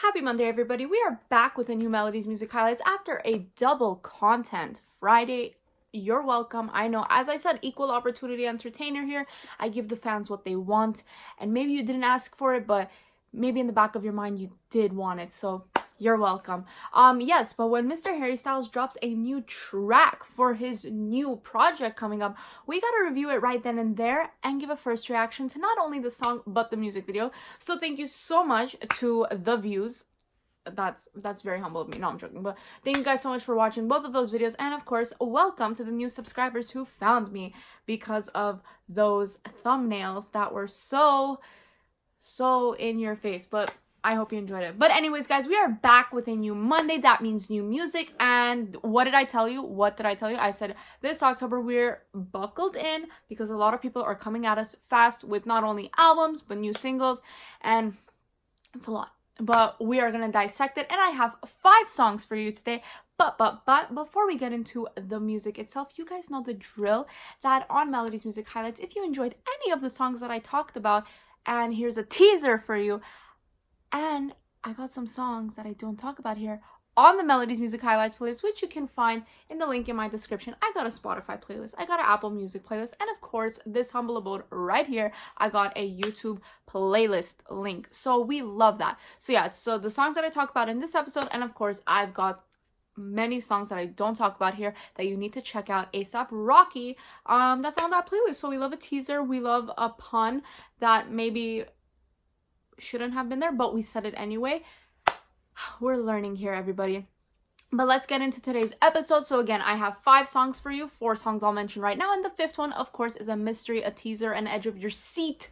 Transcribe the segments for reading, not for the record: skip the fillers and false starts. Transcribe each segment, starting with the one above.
Happy Monday, everybody. We are back with a new Melodies Music Highlights after a double content Friday. You're welcome. I know, as I said, equal opportunity entertainer here. I give the fans what they want, and maybe you didn't ask for it, but maybe in the back of your mind you did want it, so you're welcome. Yes, but when Mr. Harry Styles drops a new track for his new project coming up, we gotta review it right then and there and give a first reaction to not only the song but the music video. So thank you so much to the views. That's very humble of me. No, I'm joking. But thank you guys so much for watching both of those videos, and of course, welcome to the new subscribers who found me because of those thumbnails that were so in your face. But I hope you enjoyed it. But anyways, guys, we are back with a new Monday. That means new music. And what did I tell you? I said this October we're buckled in because a lot of people are coming at us fast with not only albums but new singles, and it's a lot. But we are gonna dissect it, and I have 5 songs for you today. But before we get into the music itself, you guys know the drill, that on Melodies Music Highlights, if you enjoyed any of the songs that I talked about, and here's a teaser for you, and I got some songs that I don't talk about here on the Melodies Music Highlights playlist, which you can find in the link in my description. I got a Spotify playlist, I got an Apple Music playlist, and of course, this humble abode right here, I got a YouTube playlist link. So we love that. So yeah, so the songs that I talk about in this episode, and of course, I've got many songs that I don't talk about here that you need to check out. A$AP Rocky, that's on that playlist. So we love a teaser, we love a pun that maybe shouldn't have been there, but we said it anyway. We're learning here, everybody. But let's get into today's episode. So again, I have 5 songs for you, 4 songs I'll mention right now, and the 5th one, of course, is a mystery, a teaser, an edge of your seat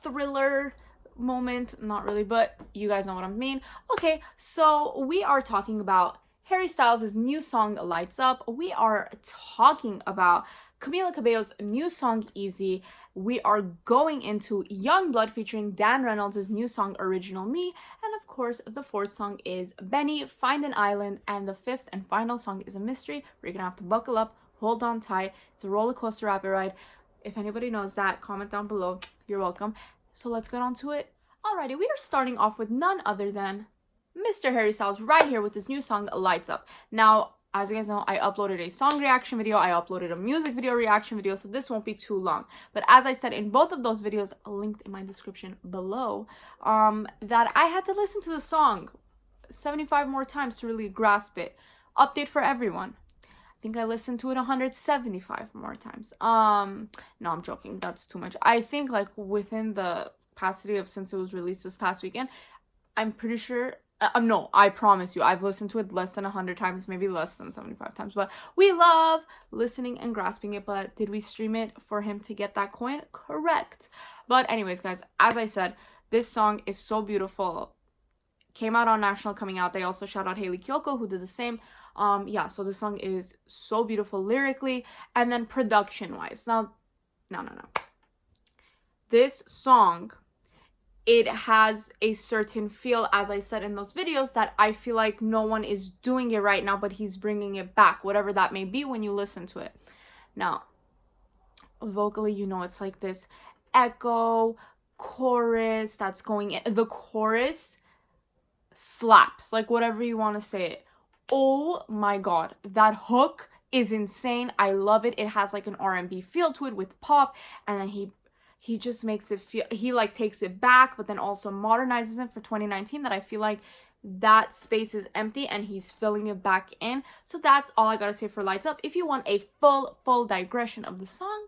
thriller moment. Not really, but you guys know what I mean. Okay, so we are talking about Harry Styles' new song, Lights Up. We are talking about Camila Cabello's new song, Easy. We are going into Youngblood featuring Dan Reynolds' new song, Original Me. And of course, the 4th song is BENEE, Find an Island. And the 5th and final song is a mystery. We're gonna have to buckle up, hold on tight. It's a roller coaster rapid ride. If anybody knows that, comment down below. You're welcome. So let's get on to it. Alrighty, we are starting off with none other than Mr. Harry Styles right here with his new song, Lights Up. Now, as you guys know, I uploaded a song reaction video, I uploaded a music video reaction video, so this won't be too long. But as I said in both of those videos, linked in my description below, that I had to listen to the song 75 more times to really grasp it. Update for everyone. I think I listened to it 175 more times. No, I'm joking. That's too much. I think like within the capacity of since it was released this past weekend, I'm pretty sure... no, I promise you, I've listened to it less than 100 times, maybe less than 75 times, but we love listening and grasping it. But did we stream it for him to get that coin? Correct. But anyways, guys, as I said, this song is so beautiful. Came out on National Coming Out. They also shout out Haley Kiyoko, who did the same. Yeah, so this song is so beautiful lyrically, and then production-wise. Now, no. This song, it has a certain feel, as I said in those videos, that I feel like no one is doing it right now, but he's bringing it back, whatever that may be when you listen to it. Now, vocally, you know, it's like this echo chorus that's going in. The chorus slaps, like whatever you want to say it. Oh my god, that hook is insane. I love it. It has like an R&B feel to it with pop, and then he just makes it feel, he like takes it back, but then also modernizes it for 2019, that I feel like that space is empty and he's filling it back in. So that's all I gotta say for Lights Up. If you want a full digression of the song,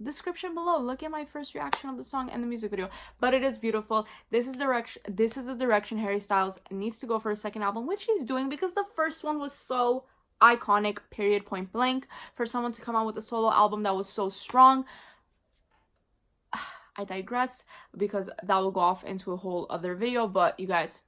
description below, look at my first reaction of the song and the music video. But it is beautiful. This is the direction Harry Styles needs to go for his second album, which he's doing, because the first one was so iconic, period, point blank. For someone to come out with a solo album that was so strong, I digress, because that will go off into a whole other video. But you guys,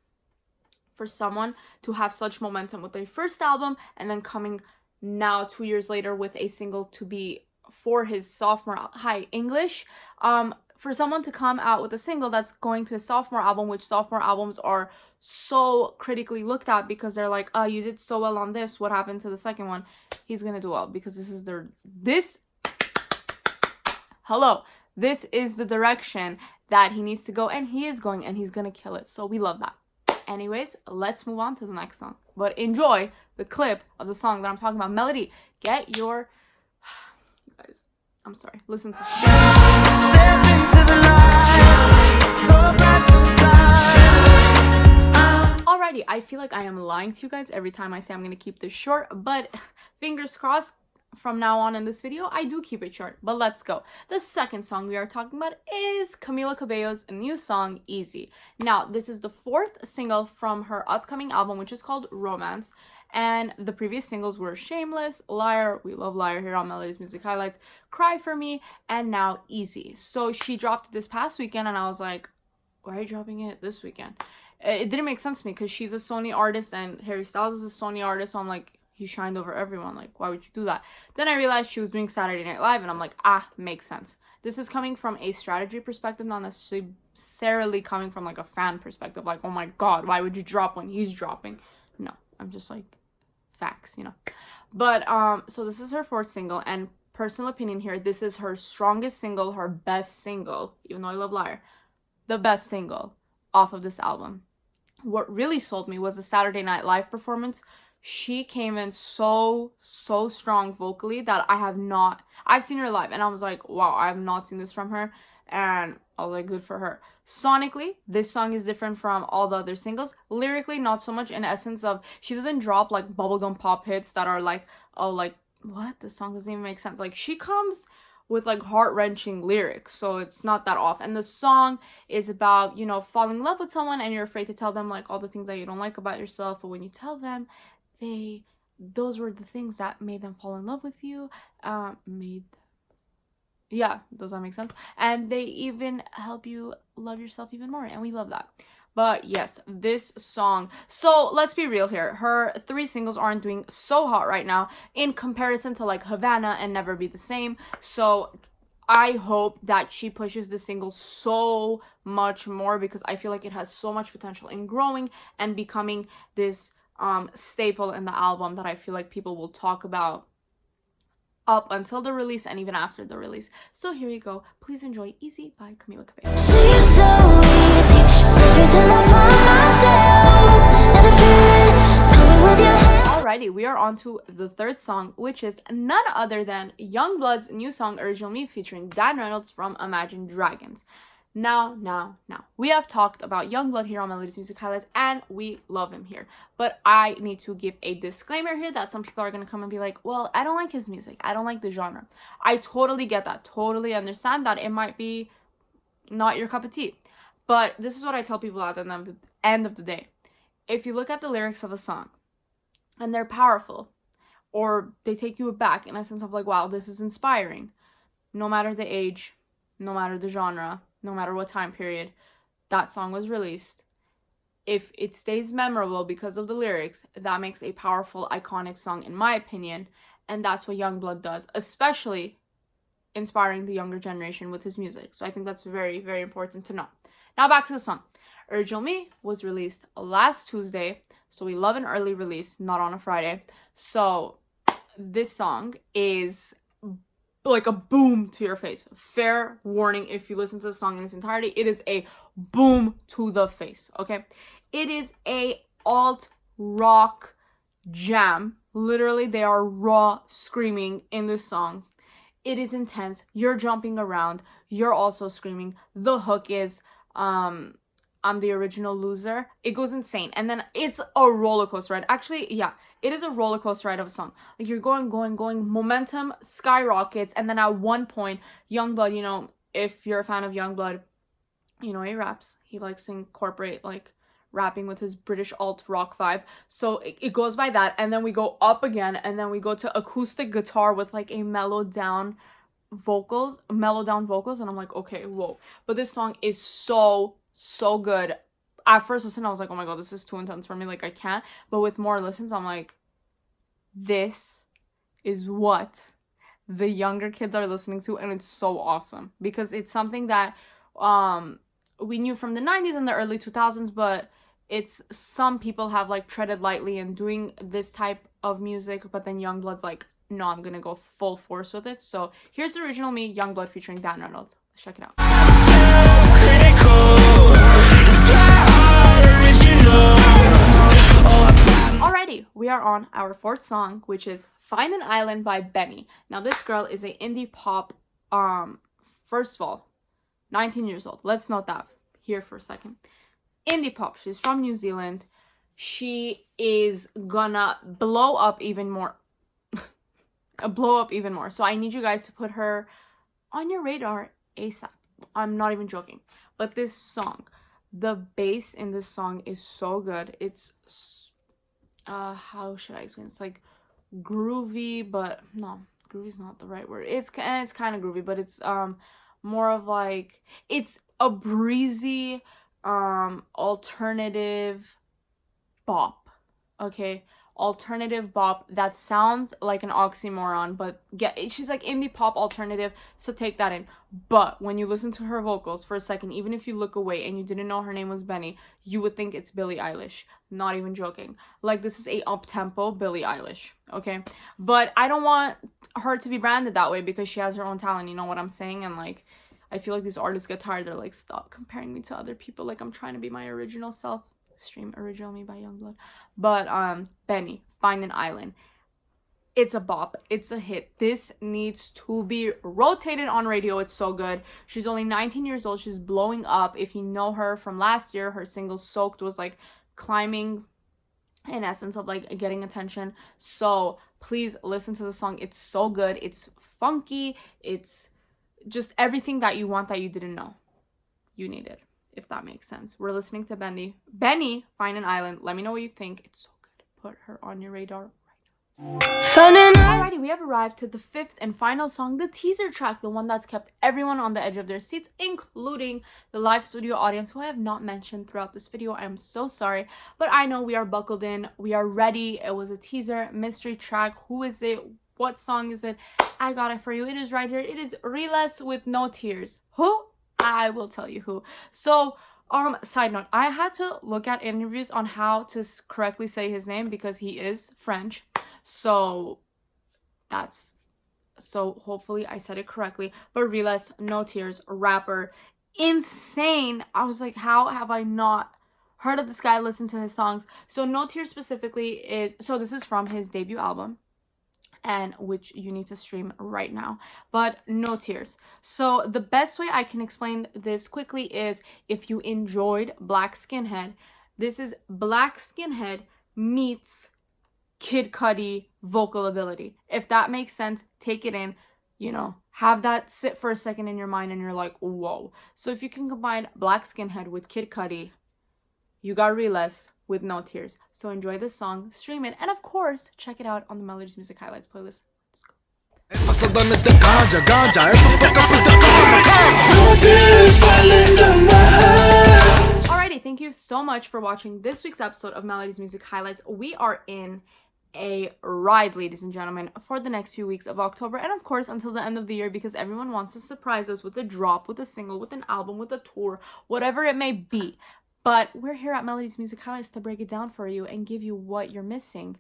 for someone to have such momentum with their first album and then coming now 2 years later with a single to be for his sophomore, hi English, for someone to come out with a single that's going to his sophomore album, which sophomore albums are so critically looked at because they're like, oh, you did so well on this, what happened to the second one? He's gonna do well, because this is This is the direction that he needs to go, and he is going, and he's gonna kill it. So we love that. Anyways, let's move on to the next song. But enjoy the clip of the song that I'm talking about. Melody, get your... You guys, I'm sorry. Listen to this. Step into the light, so bright sometimes. Alrighty, I feel like I am lying to you guys every time I say I'm gonna keep this short, but fingers crossed, from now on in this video, I do keep it short. But let's go. The second song we are talking about is Camila Cabello's new song, Easy. Now, this is the 4th single from her upcoming album, which is called Romance. And the previous singles were Shameless, Liar, we love Liar here on Melody's Music Highlights, Cry For Me, and now Easy. So she dropped it this past weekend, and I was like, why are you dropping it this weekend? It didn't make sense to me because she's a Sony artist and Harry Styles is a Sony artist, so I'm like, he shined over everyone. Like, why would you do that? Then I realized she was doing Saturday Night Live, and I'm like, makes sense. This is coming from a strategy perspective, not necessarily coming from like a fan perspective. Like, oh my god, why would you drop when he's dropping? No, I'm just like, facts, you know. But so this is her 4th single, and personal opinion here, this is her strongest single, her best single, even though I love Liar, the best single off of this album. What really sold me was the Saturday Night Live performance. She came in so strong vocally that I've seen her live, and I was like, wow, I have not seen this from her, and I was like, good for her. Sonically, this song is different from all the other singles. Lyrically, not so much, in essence of, she doesn't drop like bubblegum pop hits that are like, oh, like, what? This song doesn't even make sense. Like, she comes with like heart-wrenching lyrics, so it's not that off. And the song is about, you know, falling in love with someone, and you're afraid to tell them like all the things that you don't like about yourself, but when you tell them, those were the things that made them fall in love with you, yeah, does that make sense? And they even help you love yourself even more, and we love that. But yes, this song, so let's be real here, her 3 singles aren't doing so hot right now in comparison to like Havana and Never Be the Same. So I hope that she pushes the single so much more, because I feel like it has so much potential in growing and becoming this staple in the album that I feel like people will talk about up until the release and even after the release. So here you go. Please enjoy Easy by Camila Cabello. Seems so easy, teach me to love for myself, and I feel it, tell me with your hand. Alrighty, we are on to the 3rd song, which is none other than Youngblood's new song, Original Me, featuring Dan Reynolds from Imagine Dragons. Now, we have talked about Youngblood here on Melody's Music Highlights, and we love him here. But I need to give a disclaimer here that some people are going to come and be like, well, I don't like his music. I don't like the genre. I totally get that. Totally understand that it might be not your cup of tea. But this is what I tell people at the end of the day. If you look at the lyrics of a song, and they're powerful, or they take you aback in a sense of like, wow, this is inspiring, no matter the age, no matter the genre, no matter what time period that song was released, if it stays memorable because of the lyrics, that makes a powerful, iconic song, in my opinion. And that's what Youngblood does, especially inspiring the younger generation with his music. So I think that's very, very important to know. Now back to the song. Original Me was released last Tuesday, so we love an early release, not on a Friday. So this song is like a boom to your face. Fair warning, if you listen to the song in its entirety, it is a boom to the face, okay? It is a alt rock jam. Literally, they are raw screaming in this song. It is intense. You're jumping around. You're also screaming. The hook is I'm the original loser. It goes insane. And then it's a roller coaster ride. Actually, yeah, it is a roller coaster ride of a song. Like, you're going, momentum skyrockets, and then at one point, Youngblood, you know, if you're a fan of Youngblood, you know, he raps. He likes to incorporate, like, rapping with his British alt rock vibe. So it goes by that, and then we go up again, and then we go to acoustic guitar with, like, a mellowed down vocals, and I'm like, okay, whoa. But this song is so good. At first listen, I was like, oh my god, this is too intense for me, like, I can't. But with more listens, I'm like, this is what the younger kids are listening to, and it's so awesome, because it's something that we knew from the 90s and the early 2000s, but it's, some people have, like, treaded lightly in doing this type of music, but then Youngblood's like, no, I'm gonna go full force with it. So here's the Original Me, Youngblood featuring Dan Reynolds. Let's check it out. on our fourth song, which is Find an Island by BENEE. Now this girl is a indie pop, first of all, 19 years old. Let's note that here for a second. Indie pop. She's from New Zealand. She is gonna blow up even more. So I need you guys to put her on your radar ASAP. I'm not even joking. But this song, the bass in this song is so good. It's how should I explain? It's like groovy, but no, groovy is not the right word. It's kind of groovy, but it's more of like, it's a breezy alternative bop. Okay, alternative bop that sounds like an oxymoron, but she's like indie pop alternative, so take that in. But when you listen to her vocals for a second, even if you look away and you didn't know her name was BENEE, you would think it's Billie Eilish. Not even joking. Like, this is a up-tempo Billie Eilish, okay? But I don't want her to be branded that way because she has her own talent, you know what I'm saying? And like, I feel like these artists get tired. They're like, stop comparing me to other people. Like, I'm trying to be my original self. Stream Original Me by Youngblood. But BENEE, Find an Island. It's a bop. It's a hit. This needs to be rotated on radio. It's so good. She's only 19 years old. She's blowing up. If you know her from last year, her single Soaked was like climbing, in essence of like getting attention. So please listen to the song. It's so good. It's funky. It's just everything that you want that you didn't know you needed, if that makes sense. We're listening to BENEE, Find an Island. Let me know what you think. It's so good. Put her on your radar right now. Alrighty, we have arrived to the fifth and final song, the teaser track, the one that's kept everyone on the edge of their seats, including the live studio audience, who I have not mentioned throughout this video. I am so sorry, but I know we are buckled in. We are ready. It was a teaser, mystery track. Who is it? What song is it? I got it for you. It is right here. It is Reless with No Tears. Who? I will tell you who. So, side note, I had to look at interviews on how to correctly say his name because he is French. So, hopefully I said it correctly. But Reless, No Tears, rapper, insane. I was like, how have I not heard of this guy, listened to his songs? So, No Tears specifically this is from his debut album, and which you need to stream right now. But No Tears. So the best way I can explain this quickly is, if you enjoyed Black Skinhead, this is Black Skinhead meets Kid Cudi vocal ability. If that makes sense, take it in, you know, have that sit for a second in your mind and you're like, whoa. So if you can combine Black Skinhead with Kid Cudi, you got Reless with No Tears. So enjoy this song, stream it, and of course, check it out on the Melodies Music Highlights playlist. Let's go. Alrighty, thank you so much for watching this week's episode of Melodies Music Highlights. We are in a ride, ladies and gentlemen, for the next few weeks of October, and of course until the end of the year, because everyone wants to surprise us with a drop, with a single, with an album, with a tour, whatever it may be. But we're here at Melodies Music Highlights to break it down for you and give you what you're missing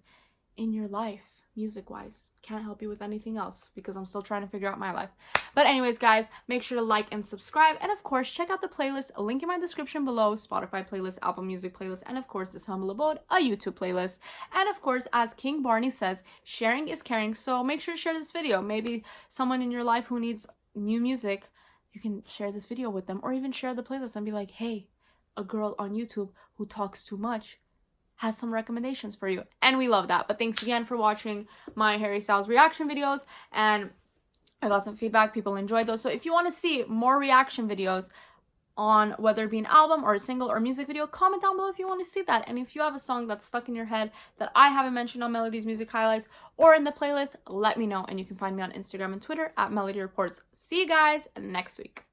in your life, music-wise. Can't help you with anything else because I'm still trying to figure out my life. But anyways, guys, make sure to like and subscribe. And of course, check out the playlist, a link in my description below, Spotify playlist, Apple Music playlist, and of course, this humble abode, a YouTube playlist. And of course, as King Barney says, sharing is caring. So make sure to share this video. Maybe someone in your life who needs new music, you can share this video with them, or even share the playlist and be like, hey, a girl on YouTube who talks too much has some recommendations for you. And we love that. But thanks again for watching my Harry Styles reaction videos. And I got some feedback. People enjoyed those. So if you want to see more reaction videos on whether it be an album or a single or music video, comment down below if you want to see that. And if you have a song that's stuck in your head that I haven't mentioned on Melodies Music Highlights or in the playlist, let me know. And you can find me on Instagram and Twitter at Melody Reports. See you guys next week.